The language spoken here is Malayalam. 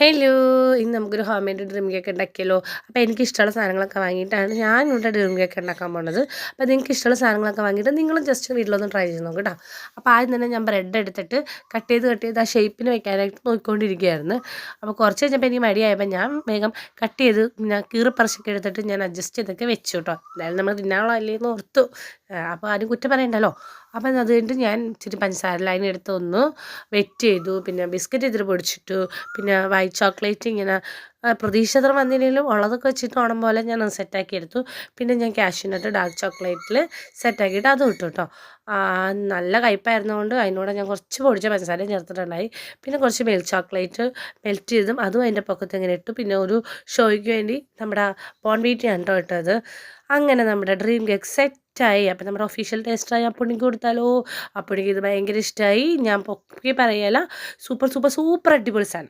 ഹലോ, ഇന്ന് നമുക്കൊരു ഹോം മെയ്ഡ് ഡ്രീം കേക്ക് ഉണ്ടാക്കിയല്ലോ. അപ്പോൾ എനിക്കിഷ്ടമുള്ള സാധനങ്ങളൊക്കെ വാങ്ങിയിട്ടാണ് ഞാനിവിടെ ഡ്രീം കേക്ക് ഉണ്ടാക്കാൻ പോകുന്നത്. അപ്പോൾ നിങ്ങൾക്ക് ഇഷ്ടമുള്ള സാധനങ്ങളൊക്കെ വാങ്ങിയിട്ട് നിങ്ങളും ജസ്റ്റ് വീട്ടിലൊന്ന് ട്രൈ ചെയ്ത് നോക്കും കേട്ടോ. അപ്പോൾ ആദ്യം തന്നെ ഞാൻ ബ്രെഡ് എടുത്തിട്ട് കട്ട് ചെയ്ത് ആ ഷേപ്പിന് വെക്കാനായിട്ട് നോക്കിക്കൊണ്ടിരിക്കുകയായിരുന്നു. അപ്പോൾ കുറച്ച് കഴിഞ്ഞപ്പോൾ എനിക്ക് മടിയായപ്പോൾ ഞാൻ വേഗം കട്ട് ചെയ്ത് ഞാൻ കീറിപ്പറിച്ചൊക്കെ എടുത്തിട്ട് ഞാൻ അഡ്ജസ്റ്റ് ചെയ്തൊക്കെ വെച്ചു കേട്ടോ. എന്തായാലും നമ്മൾ തിന്നാളോ അല്ലേന്ന് ഓർത്തു. അപ്പോൾ ആരും കുറ്റം പറയണ്ടല്ലോ. അപ്പം അത് കഴിഞ്ഞിട്ട് ഞാൻ ഇച്ചിരി പഞ്ചസാര ലൈൻ എടുത്ത് ഒന്ന് വെറ്റ് ചെയ്തു. പിന്നെ ബിസ്ക്കറ്റ് ഇതിൽ പൊടിച്ചിട്ടു. പിന്നെ വൈറ്റ് ചോക്ലേറ്റ് ഇങ്ങനെ പ്രതീക്ഷിച്ചത്ര വന്നില്ലെങ്കിലും ഉള്ളതൊക്കെ വെച്ചിട്ട് ഓണം പോലെ ഞാൻ സെറ്റാക്കി എടുത്തു. പിന്നെ ഞാൻ കാഷ്യൂനട്ട് ഡാർക്ക് ചോക്ലേറ്റിൽ സെറ്റാക്കിയിട്ട് അതും ഇട്ടു കേട്ടോ. നല്ല കയ്പ്പായിരുന്നതുകൊണ്ട് അതിനോട് ഞാൻ കുറച്ച് പൊടിച്ച പഞ്ചസാരയും ചേർത്തിട്ടുണ്ടായി. പിന്നെ കുറച്ച് മിൽക്ക് ചോക്ലേറ്റ് മെൽറ്റ് ചെയ്തും അതും അതിൻ്റെ പൊക്കത്ത് ഇങ്ങനെ ഇട്ടു. പിന്നെ ഒരു ഷോയ്ക്ക് വേണ്ടി നമ്മുടെ ബോൺവിറ്റയാണ് കേട്ടോ ഇട്ടത്. അങ്ങനെ നമ്മുടെ ഡ്രീം കേക്ക് സെറ്റായി. അപ്പം നമ്മുടെ ഒഫീഷ്യൽ ടേസ്റ്റായി. അപ്പുണ്ണിക്ക് കൊടുത്താലോ? അപ്പുണ്ണിക്ക് ഇത് ഭയങ്കര ഇഷ്ടമായി. ഞാൻ പൊക്കി പറയല, സൂപ്പർ സൂപ്പർ സൂപ്പർ അടിപൊളി സാധനം.